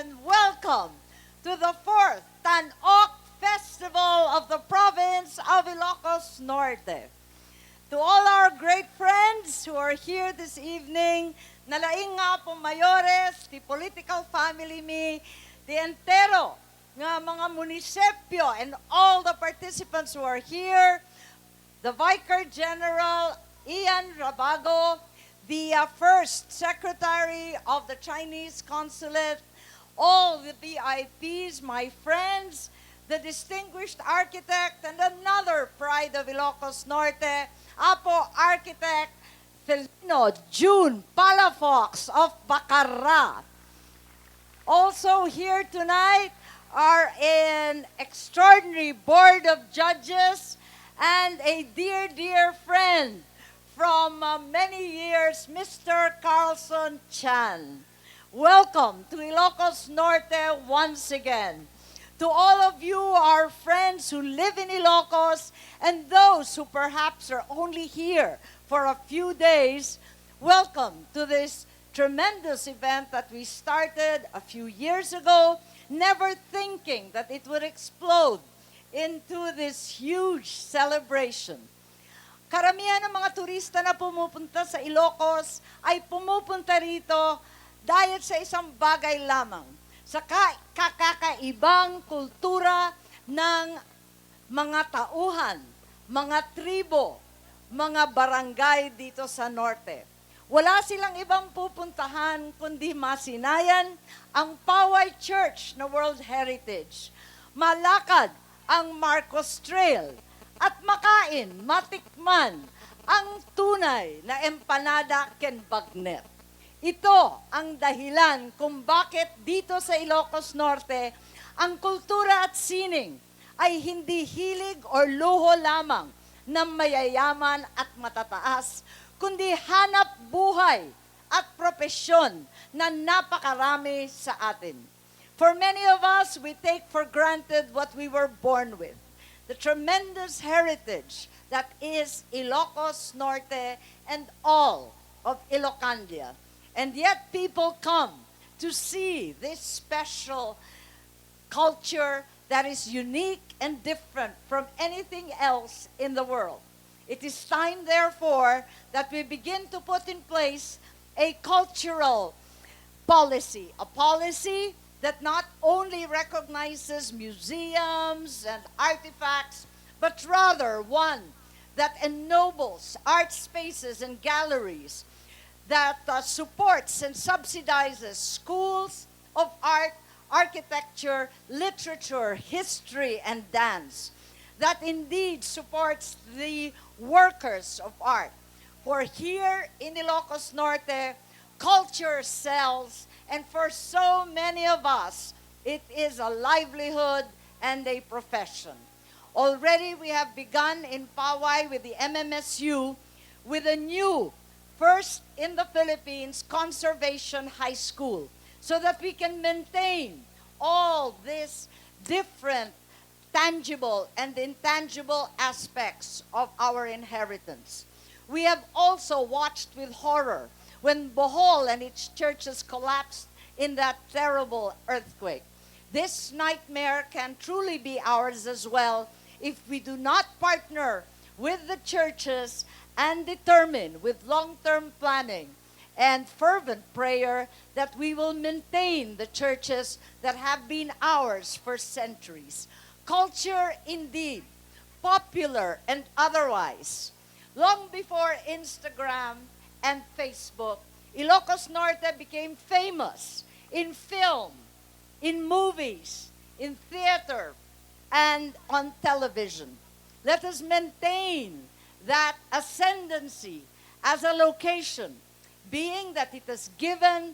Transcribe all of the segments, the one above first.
and welcome to the 4th Tanok Festival of the province of Ilocos Norte. To all our great friends who are here this evening, nalaing nga po mayores, the political family me, the entero nga mga munisipyo and all the participants who are here, the Vicar General Ian Rabago, the First Secretary of the Chinese Consulate, all the VIPs, my friends, the distinguished architect and another pride of Ilocos Norte, Apo Architect Felino June Palafox of Bacarra. Also here tonight are an extraordinary board of judges and a dear, dear friend from many years, Mr. Carlson Chan. Welcome to Ilocos Norte once again. To all of you, our friends who live in Ilocos, and those who perhaps are only here for a few days, welcome to this tremendous event that we started a few years ago, never thinking that it would explode into this huge celebration. Karamihan ng mga turista na pumupunta sa Ilocos ay pumupunta rito dahil sa isang bagay lamang, sa kakakaibang kultura ng mga tauhan, mga tribo, mga barangay dito sa norte. Wala silang ibang pupuntahan kundi masinayan ang Poway Church na World Heritage, malakad ang Marcos Trail, at makain, matikman ang tunay na empanada ken bagnet. Ito ang dahilan kung bakit dito sa Ilocos Norte, ang kultura at sining ay hindi hilig o luho lamang ng mayayaman at matataas, kundi hanap buhay at propesyon na napakarami sa atin. For many of us, we take for granted what we were born with, the tremendous heritage that is Ilocos Norte and all of Ilocandia. And yet people come to see this special culture that is unique and different from anything else in the world. It is time, therefore, that we begin to put in place a cultural policy, a policy that not only recognizes museums and artifacts, but rather one that ennobles art spaces and galleries, that supports and subsidizes schools of art, architecture, literature, history, and dance, that indeed supports the workers of art. For here in Ilocos Norte, culture sells, and for so many of us, it is a livelihood and a profession. Already we have begun in Poway with the MMSU with a new first in the Philippines Conservation High School, so that we can maintain all these different tangible and intangible aspects of our inheritance. We have also watched with horror when Bohol and its churches collapsed in that terrible earthquake. This nightmare can truly be ours as well if we do not partner with the churches and determine with long-term planning and fervent prayer that we will maintain the churches that have been ours for centuries. Culture indeed, popular and otherwise. Long before Instagram and Facebook, Ilocos Norte became famous in film, in movies, in theater, and on television. Let us maintain that ascendancy as a location, being that it has given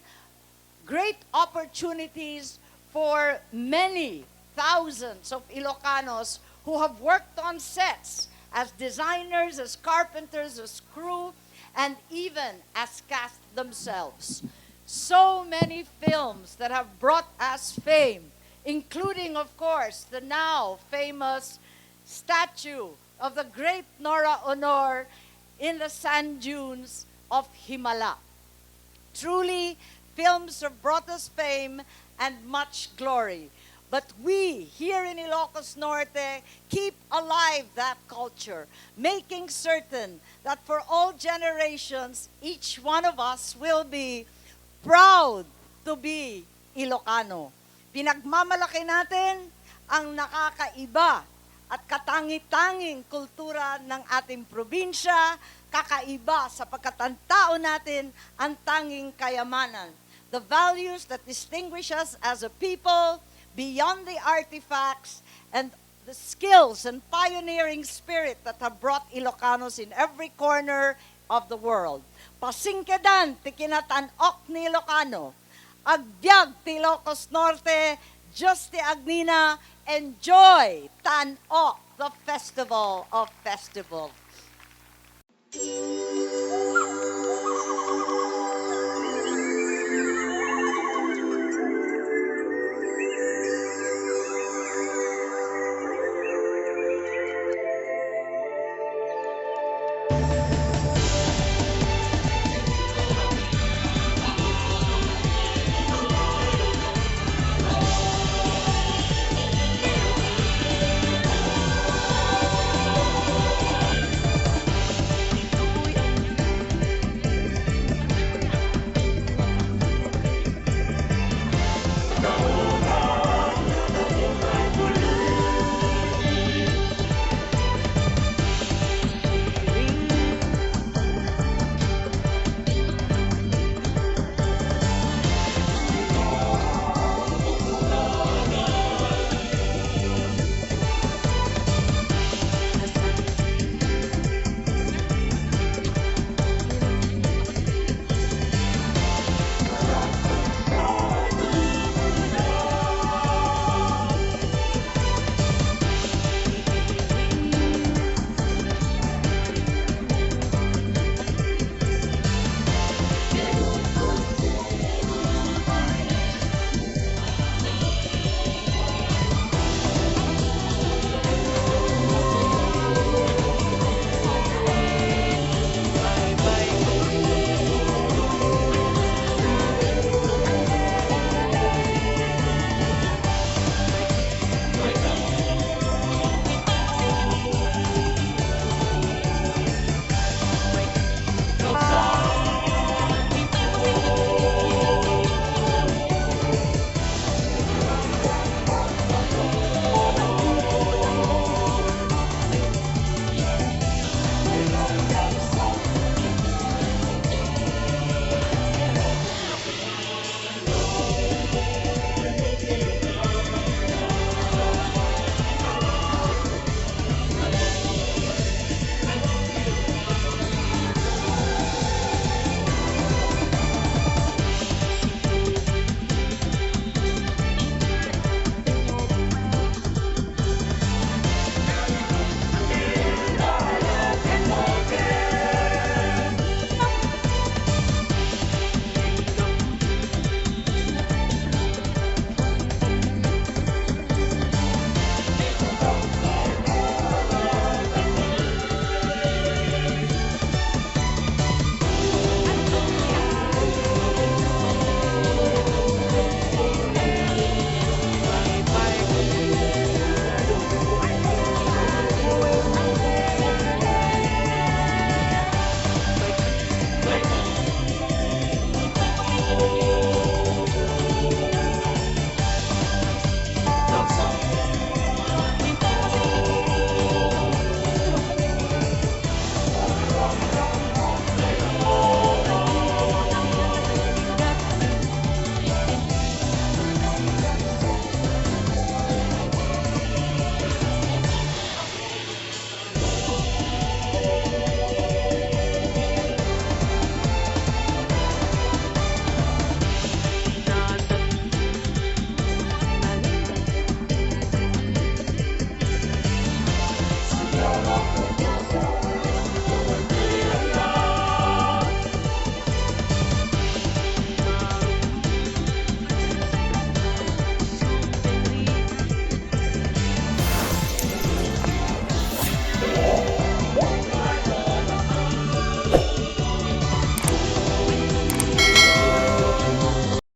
great opportunities for many thousands of Ilocanos who have worked on sets as designers, as carpenters, as crew, and even as cast themselves. So many films that have brought us fame, including, of course, the now famous statue of the great Nora Honor in the sand dunes of Himala. Truly, films have brought us fame and much glory. But we, here in Ilocos Norte, keep alive that culture, making certain that for all generations, each one of us will be proud to be Ilocano. Pinagmamalaki natin ang nakakaiba at katangi-tanging kultura ng ating probinsya, kakaiba sapagkat ang tao natin ang tanging kayamanan. The values that distinguish us as a people, beyond the artifacts and the skills and pioneering spirit that have brought Ilocanos in every corner of the world. Pasingkedan ti kinatan-ok ni Ilocano, agbyag ti Ilocos Norte, Diyos ti Agnina, enjoy Tan-ok, the festival of festivals.